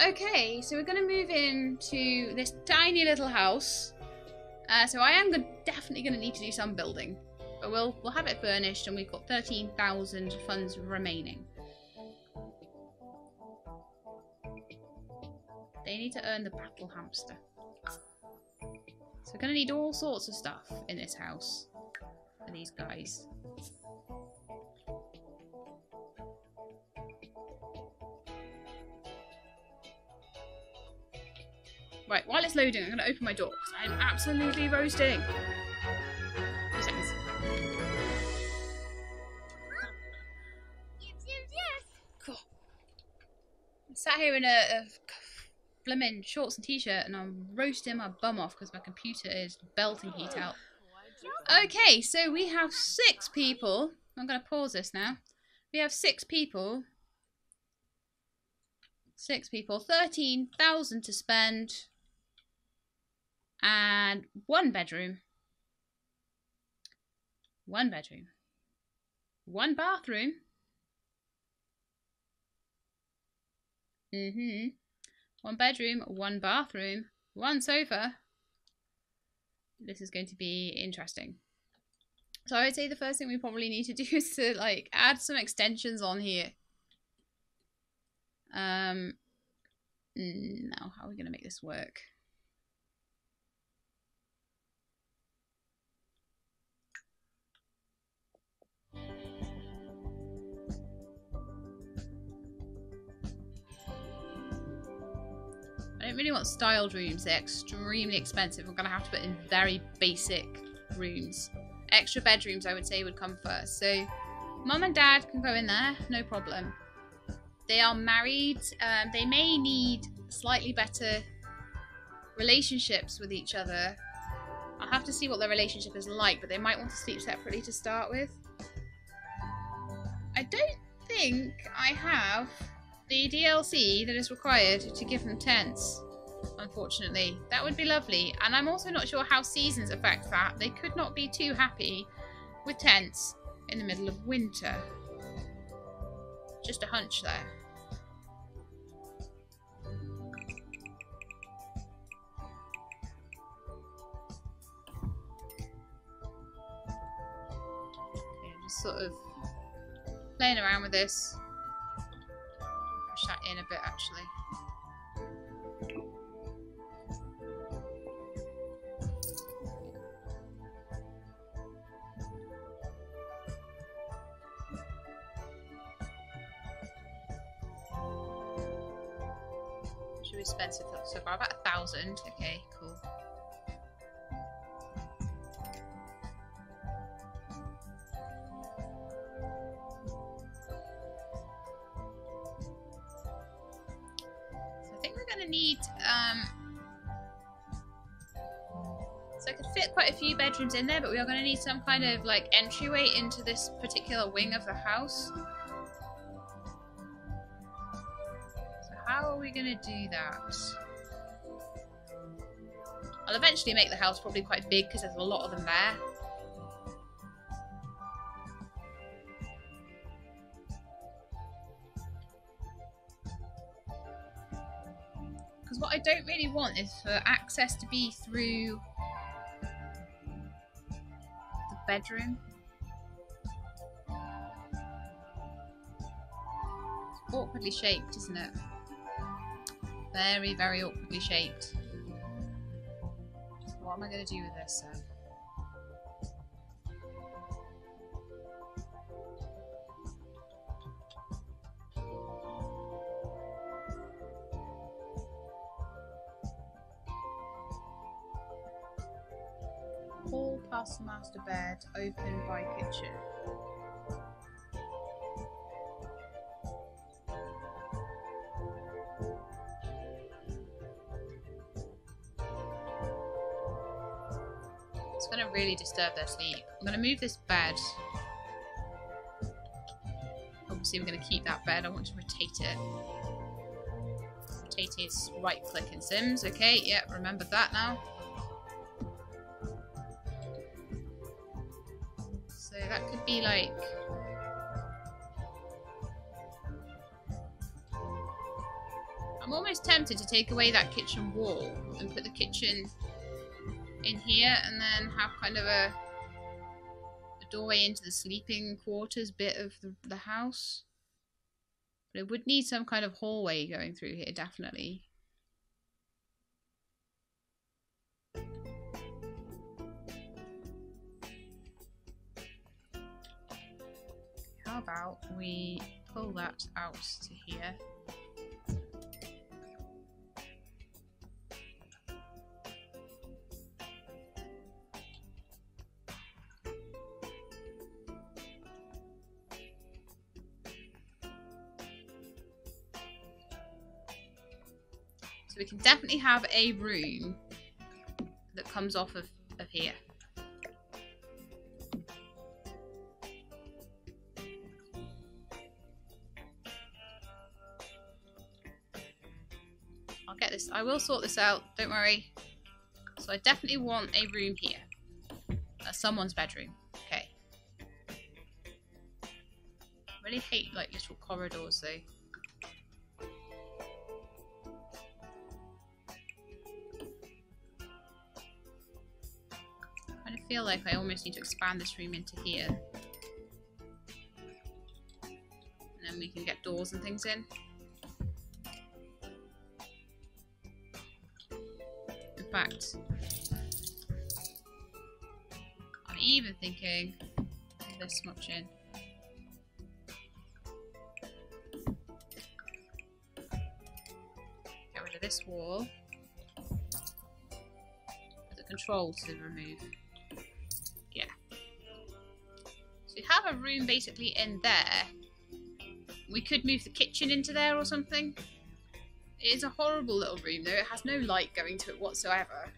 Okay, so we're going to move into this tiny little house. So I am definitely going to need to do some building. But we'll have it furnished, and we've got 13,000 funds remaining. They need to earn the battle hamster. So we're going to need all sorts of stuff in this house for these guys. Right, while it's loading, I'm going to open my door because I'm absolutely roasting. 2 seconds. Yes. Cool. I'm sat here in a blimmin' shorts and t-shirt, and I'm roasting my bum off because my computer is belting heat out. Okay, so we have 6 people. I'm going to pause this now. We have 6 people. 6 people. 13,000 to spend. And 1 bedroom. 1 bedroom. 1 bathroom. 1 bedroom, 1 bathroom, 1 sofa. This is going to be interesting. So I would say the first thing we probably need to do is to like add some extensions on here. Now how are we going to make this work? I don't really want styled rooms. They're extremely expensive. I'm going to have to put in very basic rooms. Extra bedrooms, I would say, would come first. So, mum and dad can go in there. No problem. They are married. They may need slightly better relationships with each other. I'll have to see what their relationship is like, but they might want to sleep separately to start with. I don't think I have the DLC that is required to give them tents, unfortunately. That would be lovely. And I'm also not sure how seasons affect that. They could not be too happy with tents in the middle of winter. Just a hunch there. Okay, just sort of playing around with this. Push that in a bit, actually. Should we spend so far? About 1,000. Okay, cool. Need so I could fit quite a few bedrooms in there, but we are going to need some kind of like entryway into this particular wing of the house. So how are we going to do that? I'll eventually make the house probably quite big because there's a lot of them there. Because what I don't really want is for access to be through the bedroom. It's awkwardly shaped, isn't it? Very, very awkwardly shaped. So what am I going to do with this then? Hall past master bed, open by kitchen. It's going to really disturb their sleep. I'm going to move this bed. Obviously we're going to keep that bed. I want to rotate it. Rotate is right click in Sims. Okay, yeah, remember that now. So that could be like I'm almost tempted to take away that kitchen wall and put the kitchen in here and then have kind of a doorway into the sleeping quarters bit of the house. But it would need some kind of hallway going through here, definitely. How about we pull that out to here? So we can definitely have a room that comes off of here. I'll get this. I will sort this out. Don't worry. So I definitely want a room here. Someone's bedroom. Okay. I really hate like little corridors though. I feel like I almost need to expand this room into here. And then we can get doors and things in. In fact, I'm even thinking this much in. Get rid of this wall. Put the control to remove. Yeah. So we have a room basically in there. We could move the kitchen into there or something. It is a horrible little room though. It has no light going to it whatsoever.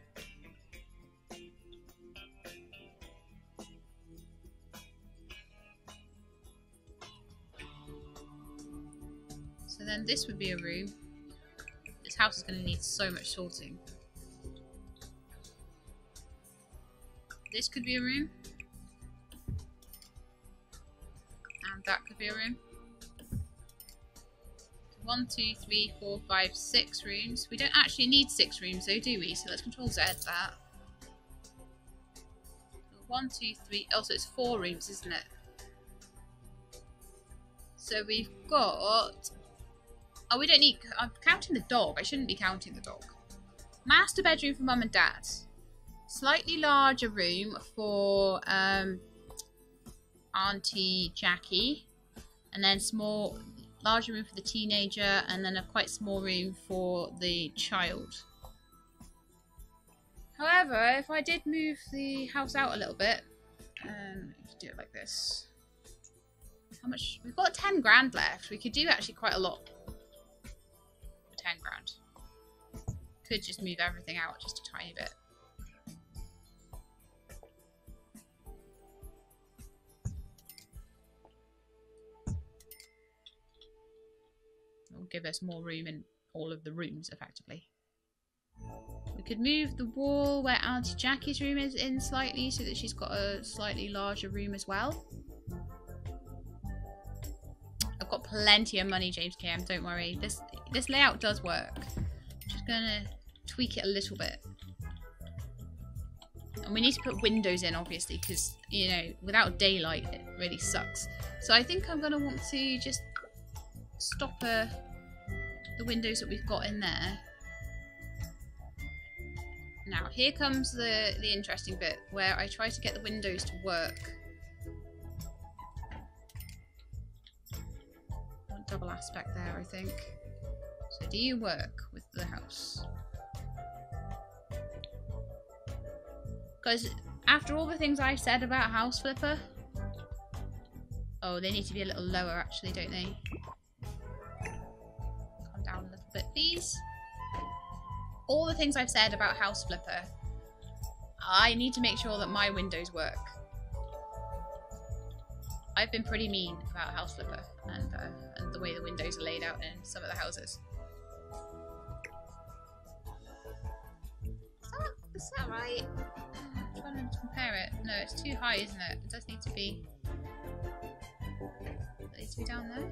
So then this would be a room. This house is going to need so much sorting. This could be a room. And that could be a room. 1, 2, 3, 4, 5, 6 rooms. We don't actually need 6 rooms though, do we? So let's Control Z that. 1, 2, 3. Oh, so it's 4 rooms, isn't it? So we've got... Oh, we don't need... I'm counting the dog. I shouldn't be counting the dog. Master bedroom for Mum and Dad. Slightly larger room for Auntie Jackie. And then larger room for the teenager. And then a quite small room for the child. However, if I did move the house out a little bit. Let's do it like this. How much? We've got 10 grand left. We could do actually quite a lot. 10 grand. Could just move everything out just a tiny bit. It'll give us more room in all of the rooms, effectively. We could move the wall where Auntie Jackie's room is in slightly, so that she's got a slightly larger room as well. I've got plenty of money, James KM, don't worry. This layout does work. I'm just gonna tweak it a little bit. And we need to put windows in, obviously, because, you know, without daylight, it really sucks. So I think I'm gonna want to just stopper the windows that we've got in there. Now, here comes the interesting bit, where I try to get the windows to work. Double aspect there, I think. So do you work with the house? Because after all the things I said about House Flipper... Oh, they need to be a little lower actually, don't they? Calm down a little bit, please. All the things I've said about House Flipper, I need to make sure that my windows work. I've been pretty mean about House Flipper and the way the windows are laid out in some of the houses. Is that right? I'm trying to compare it. No, it's too high, isn't it? It does need to be... It needs to be down there.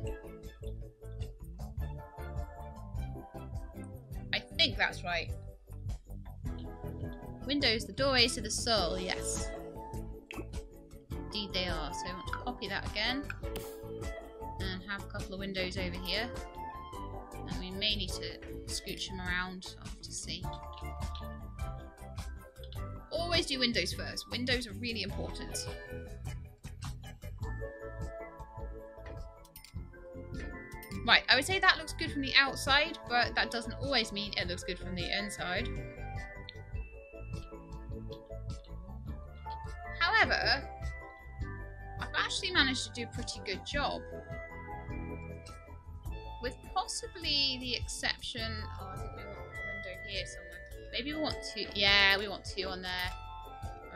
think that's right. Windows, the doorways to the soul, yes. Indeed they are. So I want to copy that again. And have a couple of windows over here. And we may need to scooch them around. I'll have to see. Always do windows first. Windows are really important. Right, I would say that looks good from the outside, but that doesn't always mean it looks good from the inside. However, I've actually managed to do a pretty good job. With possibly the exception... Oh, I think we want a window here somewhere. Maybe we want two... Yeah, we want two on there.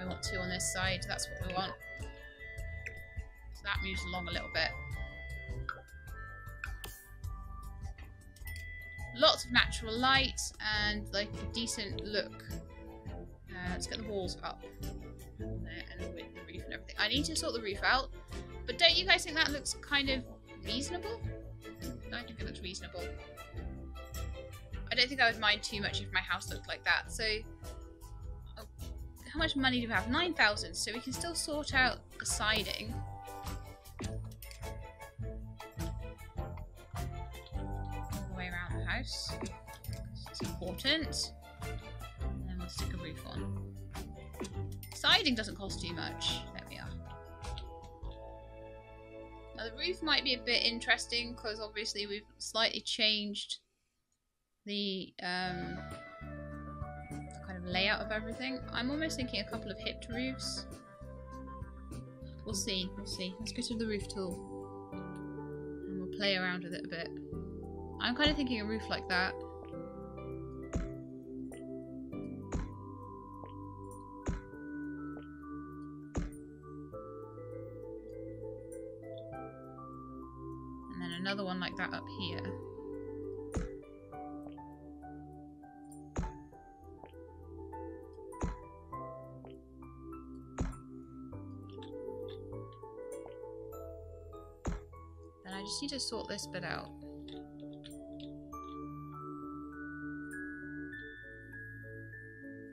We want two on this side. That's what we want. So that moves along a little bit. Lots of natural light and like a decent look. Let's get the walls up. There, and the roof and everything. I need to sort the roof out. But don't you guys think that looks kind of reasonable? I think it looks reasonable. I don't think I would mind too much if my house looked like that. So, how much money do we have? 9,000. So we can still sort out the siding. All the way around the house. It's important. And then we'll stick a roof on. Siding doesn't cost too much. There we are. Now the roof might be a bit interesting because obviously we've slightly changed the kind of layout of everything. I'm almost thinking a couple of hipped roofs. We'll see, we'll see. Let's go to the roof tool and we'll play around with it a bit. I'm kind of thinking a roof like that. Another one like that up here. Then I just need to sort this bit out.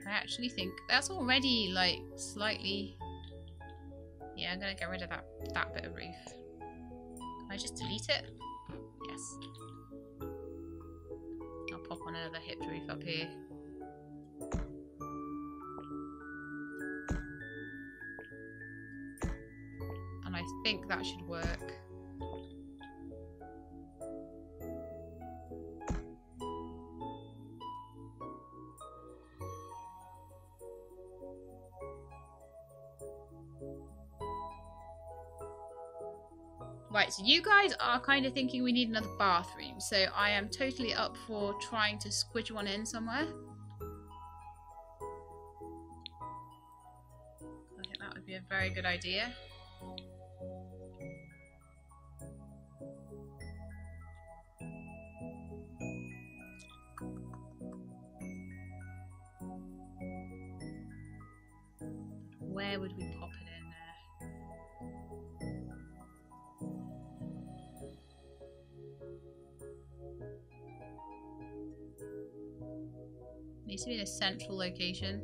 I actually think that's already like slightly... Yeah, I'm gonna get rid of that bit of roof. Can I just delete it? Yes. I'll pop on another hipped roof up here. And I think that should work. Right, so you guys are kind of thinking we need another bathroom, so I am totally up for trying to squidge one in somewhere. I think that would be a very good idea. Where would we pop it in there? Needs to be in a central location.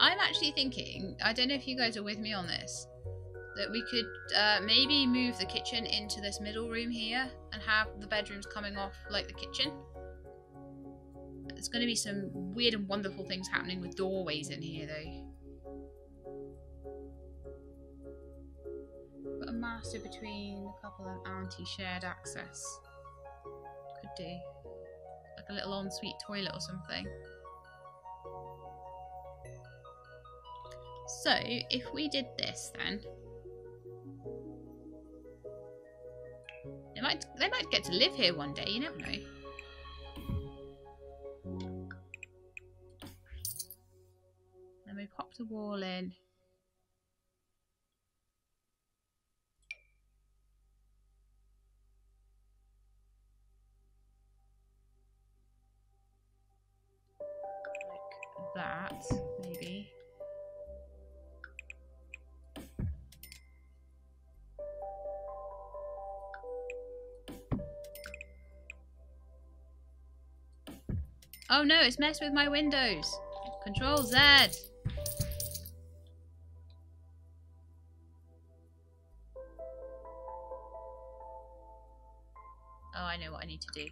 I'm actually thinking, I don't know if you guys are with me on this, that we could maybe move the kitchen into this middle room here and have the bedrooms coming off like the kitchen. There's going to be some weird and wonderful things happening with doorways in here though. Put a master between a couple of anti-shared access. Could do. Like a little ensuite toilet or something. So, if we did this then... They might get to live here one day, you never know. Then we pop the wall in. that, maybe. Oh no, it's messed with my windows. Control Z. Oh, I know what I need to do.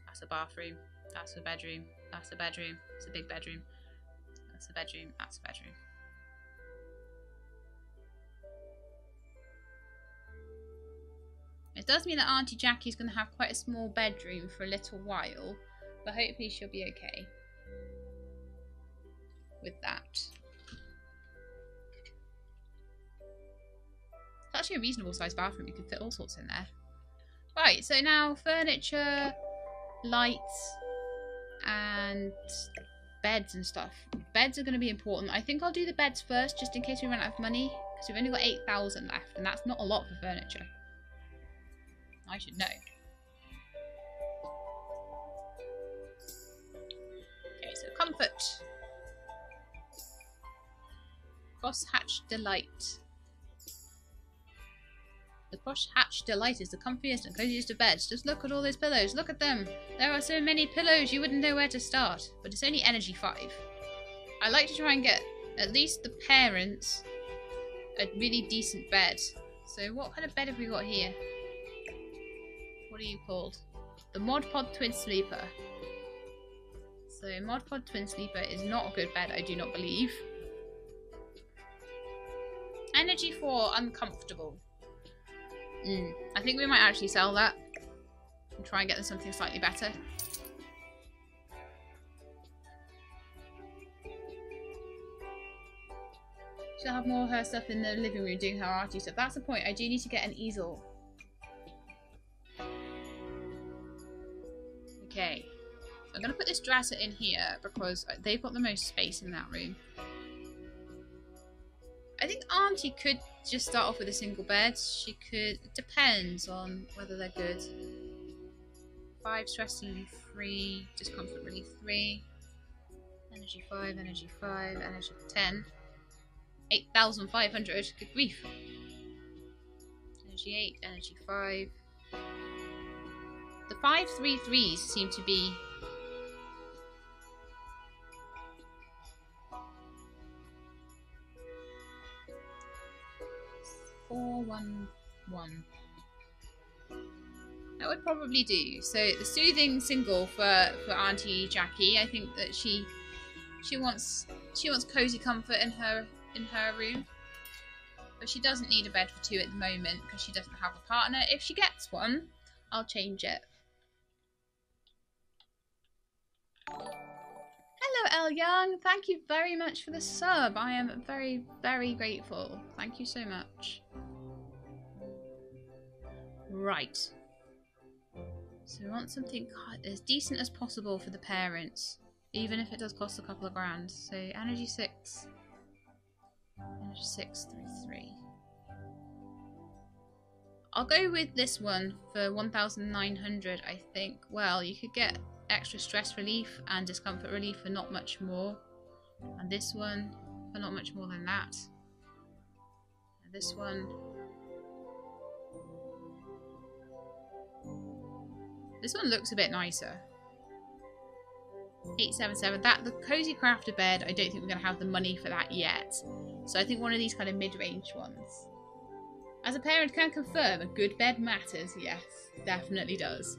That's a bathroom. That's a bedroom. That's a bedroom. It's a big bedroom. That's a bedroom. That's a bedroom. It does mean that Auntie Jackie's going to have quite a small bedroom for a little while, but hopefully she'll be okay with that. It's actually a reasonable sized bathroom. You can fit all sorts in there. Right, so now furniture, lights, and beds and stuff. Beds are going to be important. I think I'll do the beds first, just in case we run out of money, because we've only got 8,000 left, and that's not a lot for furniture. I should know. Okay, so comfort. Crosshatch Delight. The Crosshatch Delight is the comfiest and coziest of beds. Just look at all those pillows. Look at them. There are so many pillows you wouldn't know where to start. But it's only energy 5. I like to try and get at least the parents a really decent bed. So what kind of bed have we got here? What are you called? The Mod Pod Twin Sleeper. So Mod Pod Twin Sleeper is not a good bed, I do not believe. Energy 4, uncomfortable. I think we might actually sell that and try and get them something slightly better. She'll have more of her stuff in the living room doing her arty stuff. That's the point. I do need to get an easel. Okay. So I'm going to put this dresser in here because they've got the most space in that room. I think Auntie could just start off with a single bed. She could. It depends on whether they're good. 5, stress relief 3, discomfort relief 3, energy 5, energy 5, energy 10. 8,500. Good grief. Energy 8, energy 5. The 5 3 3s seem to be. 4 1 1. That would probably do. So the soothing single for Auntie Jackie. I think that she wants cozy comfort in her room, but she doesn't need a bed for 2 at the moment because she doesn't have a partner. If she gets one, I'll change it. Hello, El Young. Thank you very much for the sub. I am very, very grateful. Thank you so much. Right. So we want something as decent as possible for the parents, even if it does cost a couple of grand. So energy 6. Energy 6 3 3. I'll go with this one for 1,900, I think. Well, you could get extra stress relief and discomfort relief for not much more. And this one for not much more than that. And this one. This one looks a bit nicer. 877. That the cozy crafter bed, I don't think we're going to have the money for that yet. So I think one of these kind of mid-range ones. As a parent can confirm, a good bed matters. Yes, definitely does.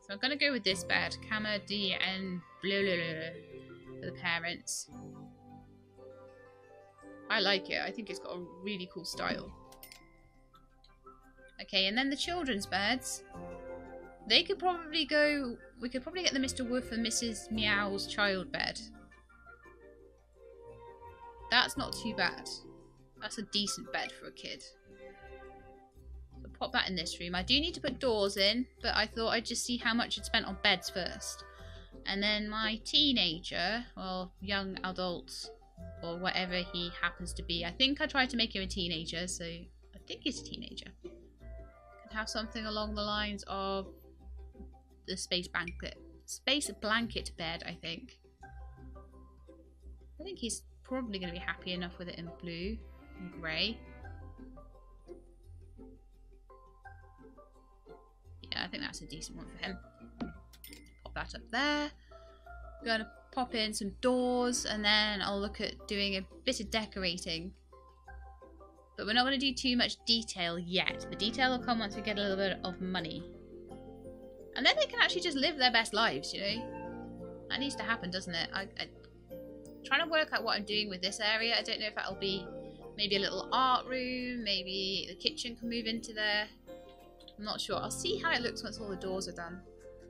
So I'm going to go with this bed. Kama D and blah, blah, blah, for the parents. I like it. I think it's got a really cool style. Okay, and then the children's beds. They could probably go... We could probably get the Mr. Woof and Mrs. Meow's child bed. That's not too bad. That's a decent bed for a kid. So pop that in this room. I do need to put doors in, but I thought I'd just see how much I'd spent on beds first. And then my teenager, or young adult, or whatever he happens to be. I think I tried to make him a teenager, so I think he's a teenager. have something along the lines of the space blanket bed, I think. I think he's probably going to be happy enough with it in blue and grey. Yeah, I think that's a decent one for him. Pop that up there. I'm going to pop in some doors and then I'll look at doing a bit of decorating. But we're not going to do too much detail yet. The detail will come once we get a little bit of money. And then they can actually just live their best lives, you know? That needs to happen, doesn't it? I'm trying to work out what I'm doing with this area. I don't know if that'll be maybe a little art room, maybe the kitchen can move into there. I'm not sure. I'll see how it looks once all the doors are done.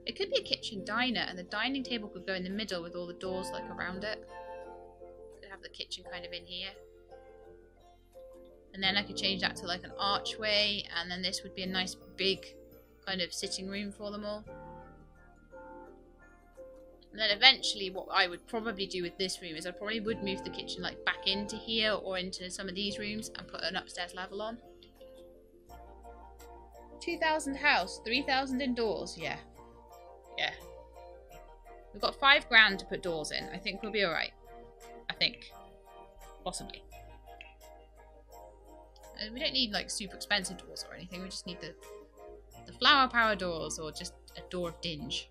It could be a kitchen diner, and the dining table could go in the middle with all the doors like around it. Could have the kitchen kind of in here. And then I could change that to like an archway, and then this would be a nice big kind of sitting room for them all. And then eventually what I would probably do with this room is I probably would move the kitchen like back into here or into some of these rooms and put an upstairs level on. 2,000 house, 3,000 indoors, yeah. Yeah. We've got 5 grand to put doors in. I think we'll be alright. I think. Possibly. We don't need like super expensive doors or anything. We just need the flower power doors or just a door of dinge.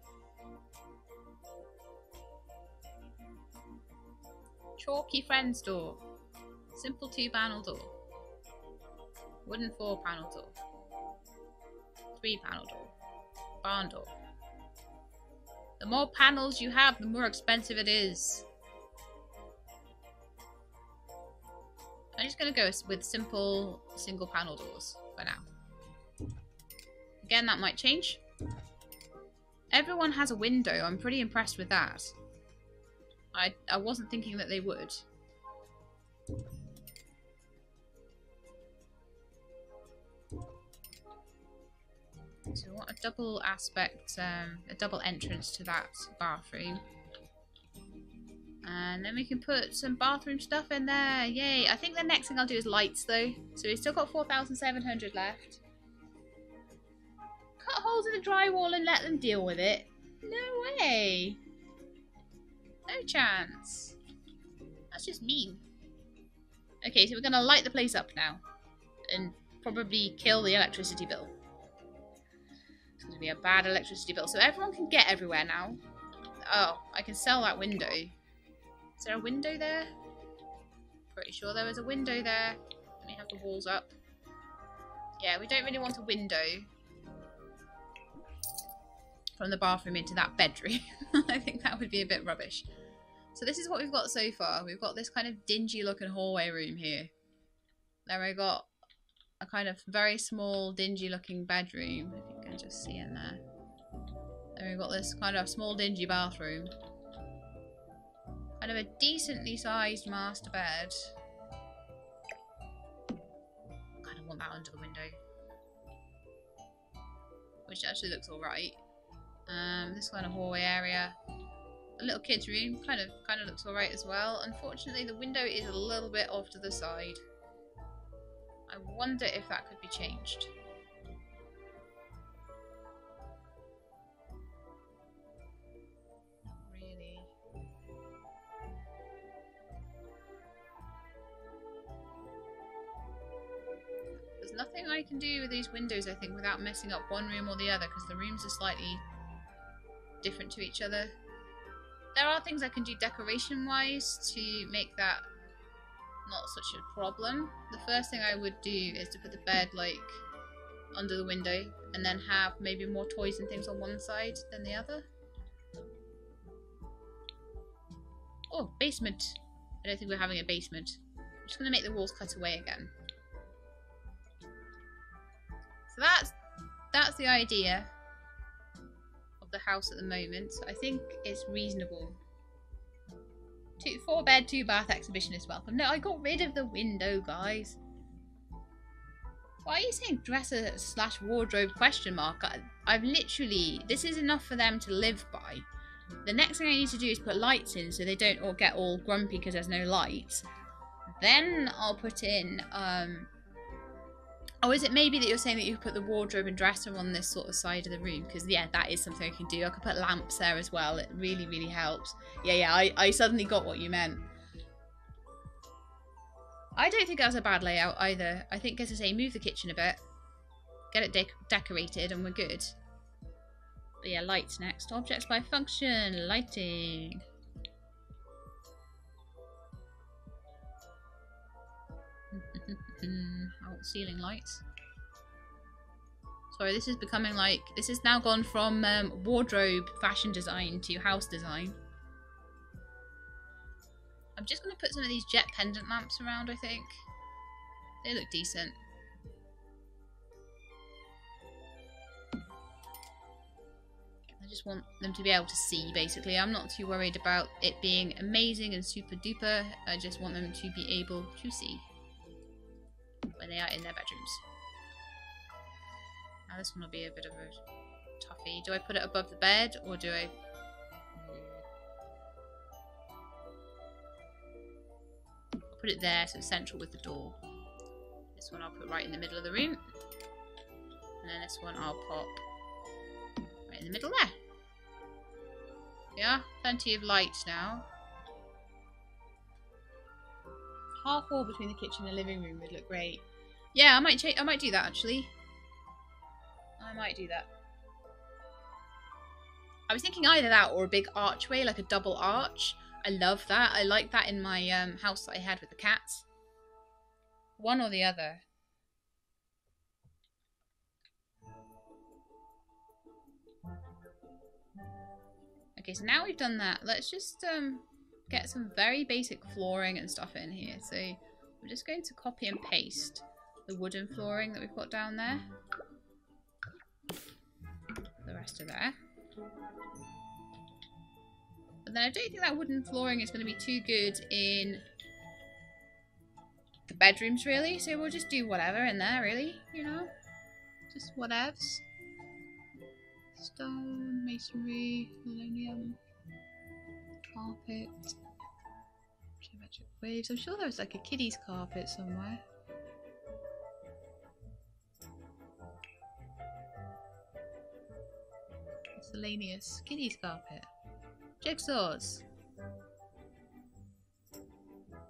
Chalky friends door. Simple 2-panel door. Wooden 4-panel door. 3-panel door. Barn door. The more panels you have, the more expensive it is. I'm just going to go with simple single panel doors for now. Again, that might change. Everyone has a window. I'm pretty impressed with that. I wasn't thinking that they would. So we want a double aspect, a double entrance to that bathroom. And then we can put some bathroom stuff in there. Yay. I think the next thing I'll do is lights though. So we've still got 4,700 left. Cut holes in the drywall and let them deal with it. No way. No chance. That's just mean. Okay, so we're going to light the place up now. And probably kill the electricity bill. It's going to be a bad electricity bill. So everyone can get everywhere now. Oh, I can sell that window. Is there a window there? Pretty sure there was a window there. Let me have the walls up. Yeah, we don't really want a window from the bathroom into that bedroom. I think that would be a bit rubbish. So this is what we've got so far. We've got this kind of dingy looking hallway room here. Then we got a kind of very small dingy looking bedroom. If you can just see in there. Then we've got this kind of small dingy bathroom. Kind of a decently sized master bed. Kind of want that under the window. Which actually looks alright. This kind of hallway area. A little kid's room kind of looks alright as well. Unfortunately the window is a little bit off to the side. I wonder if that could be changed. Really. There's nothing I can do with these windows, I think, without messing up one room or the other, because the rooms are slightly different to each other. There are things I can do decoration-wise to make that not such a problem. The first thing I would do is to put the bed like under the window and then have maybe more toys and things on one side than the other. Oh, basement. I don't think we're having a basement. I'm just going to make the walls cut away again. So that's the idea of the house at the moment. I think it's reasonable. 4 bed, 2 bath exhibitionist welcome. No, I got rid of the window, guys. Why are you saying dresser / wardrobe question mark? I've literally, this is enough for them to live by. The next thing I need to do is put lights in so they don't all get all grumpy because there's no lights. Then I'll put in Oh, is it maybe that you're saying that you put the wardrobe and dresser on this sort of side of the room? Because, yeah, that is something I can do. I could put lamps there as well. It really, really helps. Yeah, I suddenly got what you meant. I don't think that's a bad layout either. I think, as I say, move the kitchen a bit. Get it decorated and we're good. But yeah, lights next. Objects by function. Lighting. Oh, ceiling lights. Sorry, this is becoming like... This has now gone from wardrobe fashion design to house design. I'm just going to put some of these jet pendant lamps around, I think. They look decent. I just want them to be able to see, basically. I'm not too worried about it being amazing and super duper. I just want them to be able to see when they are in their bedrooms. Now this one will be a bit of a toughie. Do I put it above the bed or do I... I'll put it there so it's central with the door. This one I'll put right in the middle of the room. And then this one I'll pop right in the middle there. Yeah, plenty of light now. Half wall between the kitchen and the living room would look great. Yeah, I might do that actually. I might do that. I was thinking either that or a big archway, like a double arch. I love that. I like that in my house that I had with the cats. One or the other. Okay, so now we've done that, let's just get some very basic flooring and stuff in here. So we're just going to copy and paste the wooden flooring that we've got down there. The rest are there. But then I don't think that wooden flooring is going to be too good in the bedrooms, really. So we'll just do whatever in there, really, you know? Just whatevs. Stone, masonry, linoleum, carpet, geometric waves. I'm sure there was like a kiddie's carpet somewhere. Miscellaneous kiddie's carpet. Jigsaws.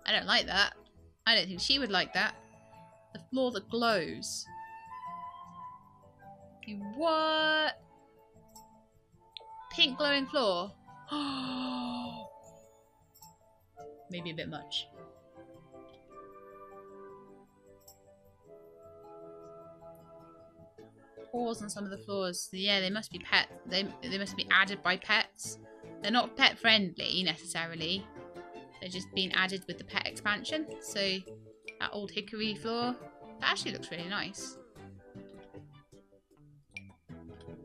I don't like that. I don't think she would like that. The floor that glows. What? Pink glowing floor. Maybe a bit much. Paws on some of the floors. Yeah, they must be pet. They must be added by pets. They're not pet friendly necessarily. They're just being added with the pet expansion. So that old hickory floor, that actually looks really nice.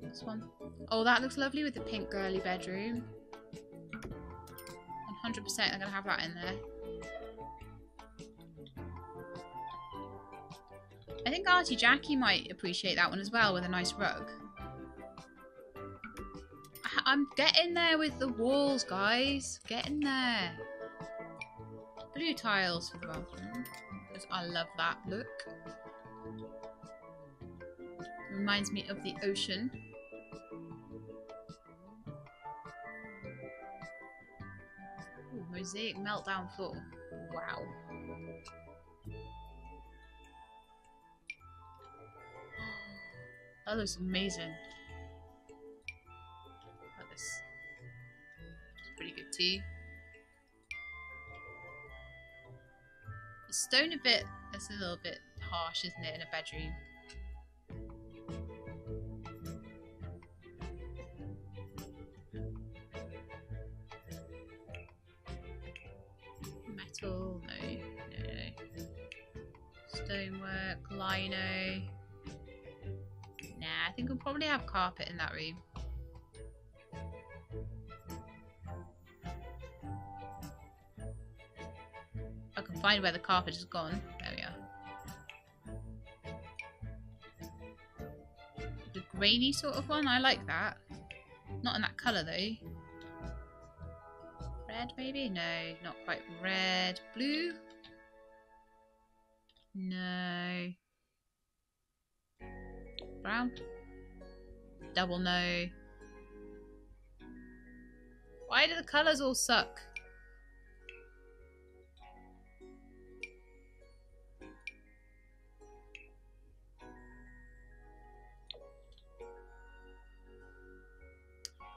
This one. Oh, that looks lovely with the pink girly bedroom. 100% I'm going to have that in there. I think Auntie Jackie might appreciate that one as well with a nice rug. I'm getting there with the walls, guys. Getting there. Blue tiles for the bathroom. Because I love that look. Reminds me of the ocean. Ooh, mosaic meltdown floor. Wow. That looks amazing. Look at this. It's pretty good too. The stone a bit, that's a little bit harsh, isn't it, in a bedroom? Metal, no. Stonework, lino. Nah, I think we'll probably have carpet in that room. I can find where the carpet has gone. There we are. The grainy sort of one, I like that. Not in that colour though. Red maybe? No, not quite red. Blue? No. brown. Double no. Why do the colours all suck?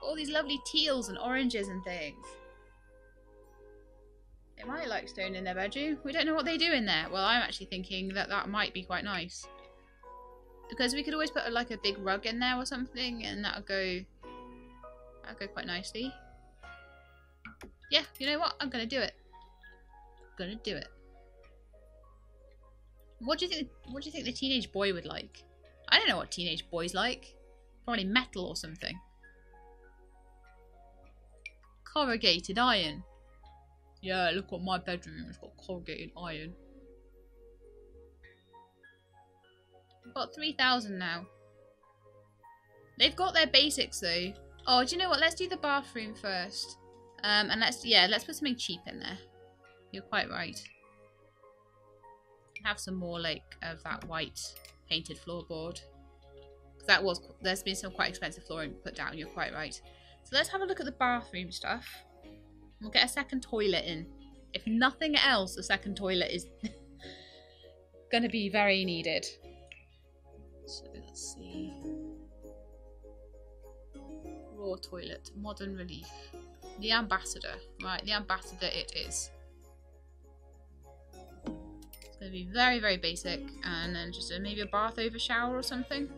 All these lovely teals and oranges and things. They might like stone in their bedroom. We don't know what they do in there. Well, I'm actually thinking that that might be quite nice. Because we could always put like a big rug in there or something, and that'll go quite nicely. Yeah, you know what? I'm gonna do it. I'm gonna do it. What do you think the teenage boy would like? I don't know what teenage boys like. Probably metal or something. Corrugated iron. Yeah, look at my bedroom. It's got corrugated iron. We've got 3,000 now. They've got their basics though. Oh, do you know what? Let's do the bathroom first. And let's put something cheap in there. You're quite right. Have some more like of that white painted floorboard. There's been some quite expensive flooring put down. You're quite right. So let's have a look at the bathroom stuff. We'll get a second toilet in. If nothing else, a second toilet is going to be very needed. So let's see. Raw toilet, modern relief. The ambassador. Right, the ambassador it is. It's going to be very, very basic. And then just maybe a bath over shower or something.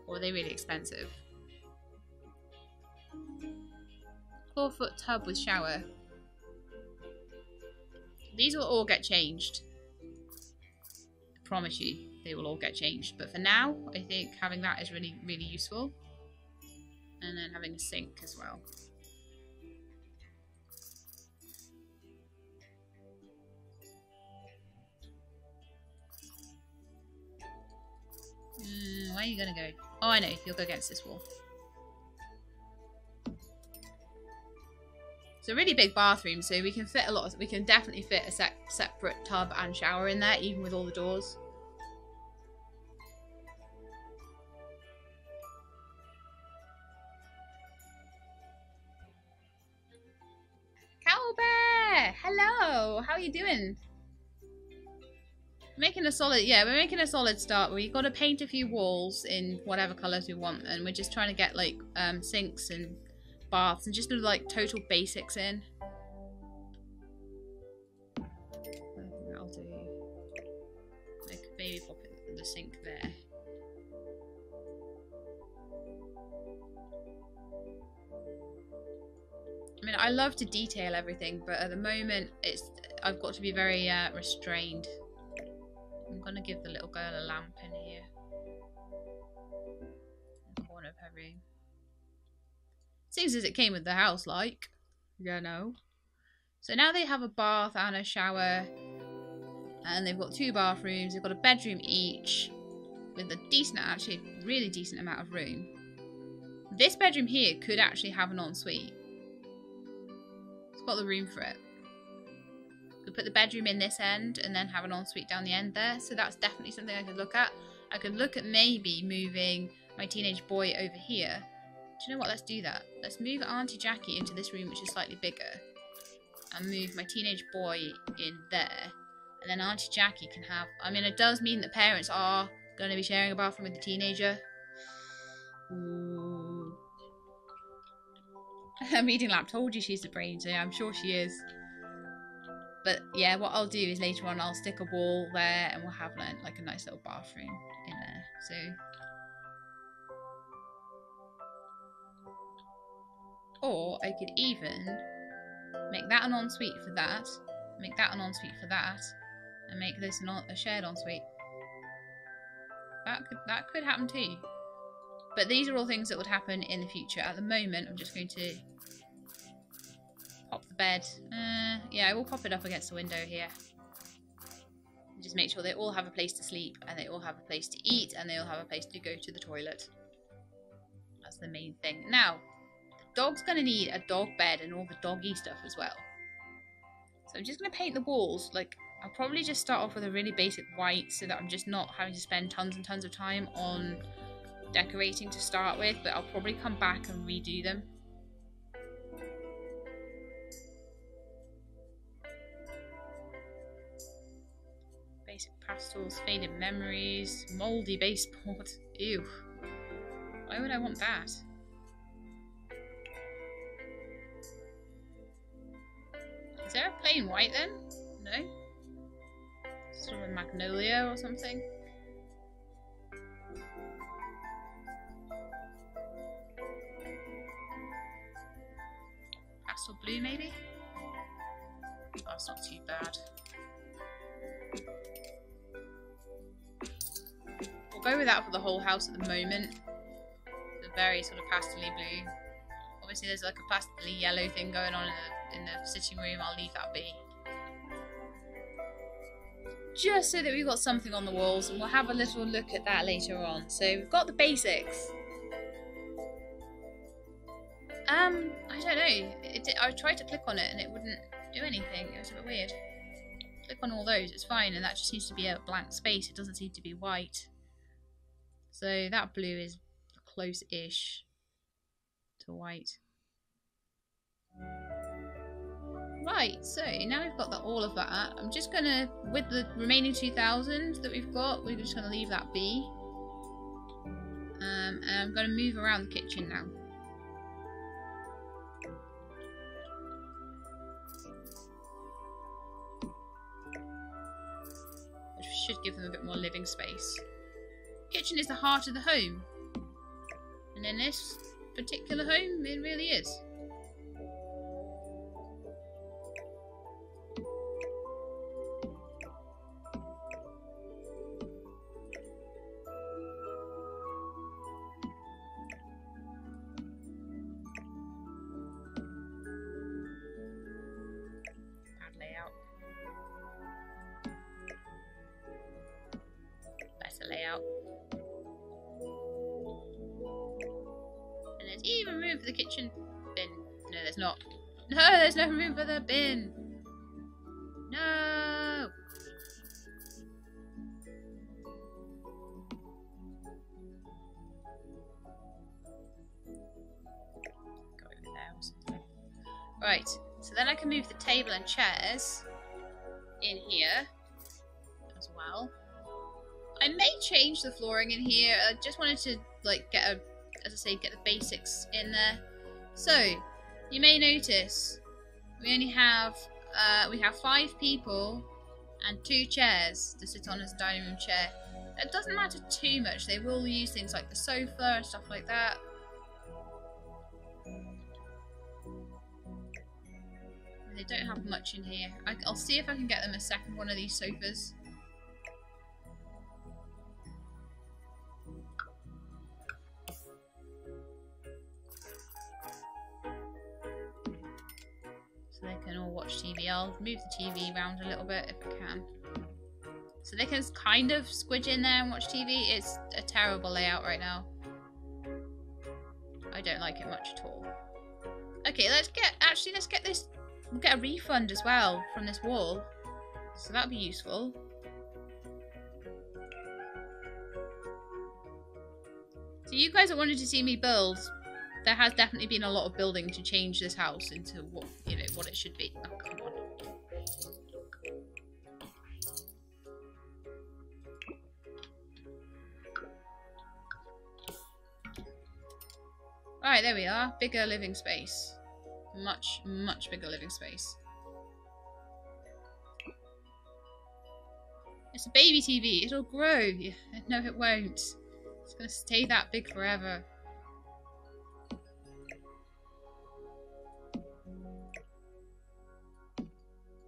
Or are they really expensive? 4-foot tub with shower. These will all get changed. I promise you, they will all get changed. But for now, I think having that is really, really useful. And then having a sink as well. Where are you going to go? Oh, I know. You'll go against this wall. It's a really big bathroom, so we can fit a lot. We can definitely fit a separate tub and shower in there, even with all the doors. Cowbear! Hello! How are you doing? We're making a solid start. We've got to paint a few walls in whatever colours we want, and we're just trying to get like sinks and baths and just do like total basics in. I'll do like maybe pop it in the sink there. I mean, I love to detail everything, but at the moment I've got to be very restrained. I'm gonna give the little girl a lamp in here, in the corner of her room. Seems as it came with the house, like, you know. So now they have a bath and a shower, and they've got 2 bathrooms. They've got a bedroom each, with a decent, actually really decent amount of room. This bedroom here could actually have an ensuite. It's got the room for it. Could put the bedroom in this end and then have an ensuite down the end there. So that's definitely something I could look at. I could look at maybe moving my teenage boy over here. Do you know what? Let's do that. Let's move Auntie Jackie into this room, which is slightly bigger. And move my teenage boy in there. And then Auntie Jackie can have... I mean, it does mean that parents are going to be sharing a bathroom with the teenager. Ooh. Her meeting lab told you she's the brain, so I'm sure she is. But yeah, what I'll do is later on I'll stick a wall there and we'll have like a nice little bathroom in there. So or I could even make that an ensuite for that, make that an ensuite for that, and make this a shared ensuite. That could happen too. But these are all things that would happen in the future. At the moment, I'm just going to pop the bed. Yeah, I will pop it up against the window here. Just make sure they all have a place to sleep, and they all have a place to eat, and they all have a place to go to the toilet. That's the main thing. Now, the dog's going to need a dog bed and all the doggy stuff as well. So I'm just going to paint the walls like I'll probably just start off with a really basic white so that I'm just not having to spend tons and tons of time on decorating to start with, but I'll probably come back and redo them. Basic pastels, faded memories, mouldy baseboard. Ew. Why would I want that? Is there a plain white then? No? Sort of a magnolia or something? Pastel blue maybe? Oh, it's not too bad. We'll go with that for the whole house at the moment. The very sort of pastel-y blue. Obviously there's like a pastel-y yellow thing going on in the sitting room. I'll leave that be. Just so that we've got something on the walls, and we'll have a little look at that later on. So we've got the basics. I don't know. I tried to click on it and it wouldn't do anything. It was a bit weird. Click on all those, it's fine, and that just seems to be a blank space. It doesn't seem to be white. So that blue is close-ish to white. Right, so now we've got all of that. I'm just gonna, with the remaining 2,000 that we've got, we're just gonna leave that be. And I'm gonna move around the kitchen now. Which should give them a bit more living space. Kitchen is the heart of the home. And in this particular home, it really is. Layout. And there's even room for the kitchen bin. No, there's not. No, there's no room for the bin. No. Go over there or something. Right, so then I can move the table and chairs in here as well. I may change the flooring in here. I just wanted to like get the basics in there. So you may notice we only have 5 people and 2 chairs to sit on as a dining room chair. It doesn't matter too much. They will use things like the sofa and stuff like that. They don't have much in here. I'll see if I can get them a second one of these sofas. They can all watch TV. I'll move the TV around a little bit if I can. So they can kind of squidge in there and watch TV. It's a terrible layout right now. I don't like it much at all. Okay, let's get this. We'll get a refund as well from this wall. So that'd be useful. So you guys that wanted to see me build, there has definitely been a lot of building to change this house into what it should be. Oh, come on. Alright, there we are. Bigger living space. Much, much bigger living space. It's a baby TV. It'll grow. No, it won't. It's going to stay that big forever.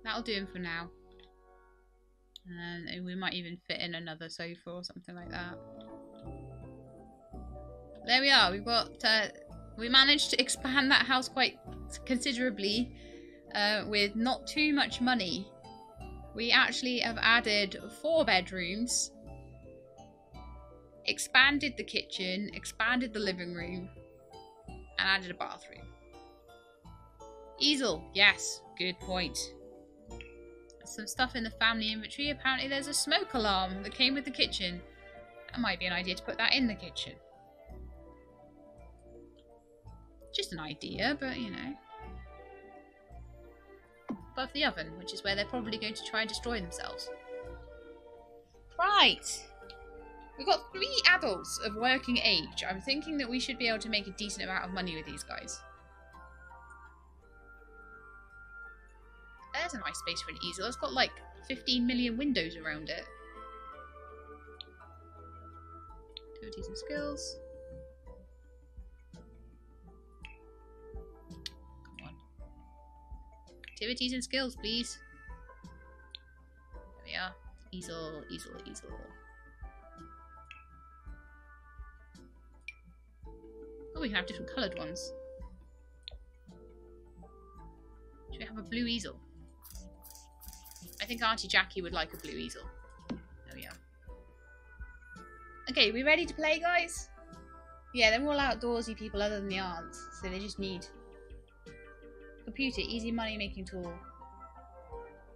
That'll do him for now. And we might even fit in another sofa or something like that. There we are. We've got... we managed to expand that house quite considerably with not too much money. We actually have added 4 bedrooms, expanded the kitchen, expanded the living room, and added a bathroom. Easel, yes, good point. some stuff in the family inventory. Apparently there's a smoke alarm that came with the kitchen. That might be an idea to put that in the kitchen. Just an idea, but you know. Above the oven, which is where they're probably going to try and destroy themselves. Right. We've got 3 adults of working age. I'm thinking that we should be able to make a decent amount of money with these guys. There's a nice space for an easel. It's got like 15 million windows around it. Activities and skills. Come on. Activities and skills, please. There we are. Easel, easel, easel. Oh, we can have different coloured ones. Should we have a blue easel? I think Auntie Jackie would like a blue easel. There we are. Okay, we ready to play, guys? Yeah, they're all outdoorsy people other than the aunts, so they just need computer, easy money making tool.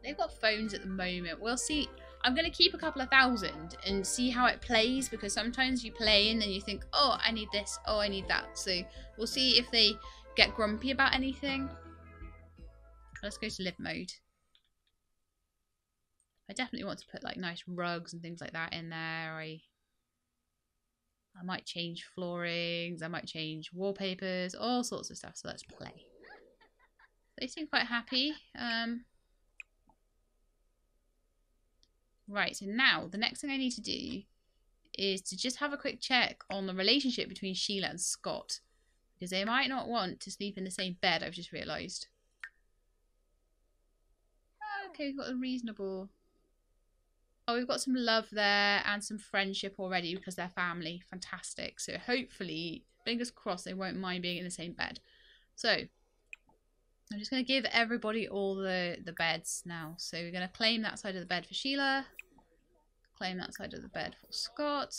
They've got phones at the moment. We'll see. I'm going to keep a couple of thousand and see how it plays, because sometimes you play and then you think, oh, I need this, oh, I need that. So we'll see if they get grumpy about anything. Let's go to live mode. I definitely want to put like nice rugs and things like that in there. I might change floorings, I might change wallpapers, all sorts of stuff. So let's play. They seem quite happy. Right, so now the next thing I need to do is to just have a quick check on the relationship between Sheila and Scott, because they might not want to sleep in the same bed, I've just realised. Okay, we've got a reasonable... Oh, we've got some love there and some friendship already because they're family. Fantastic. So hopefully, fingers crossed, they won't mind being in the same bed. So, I'm just going to give everybody all the beds now. So we're going to claim that side of the bed for Sheila. Claim that side of the bed for Scott.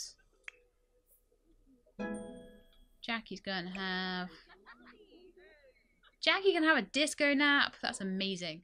Jackie's going to have... Jackie can have a disco nap. That's amazing.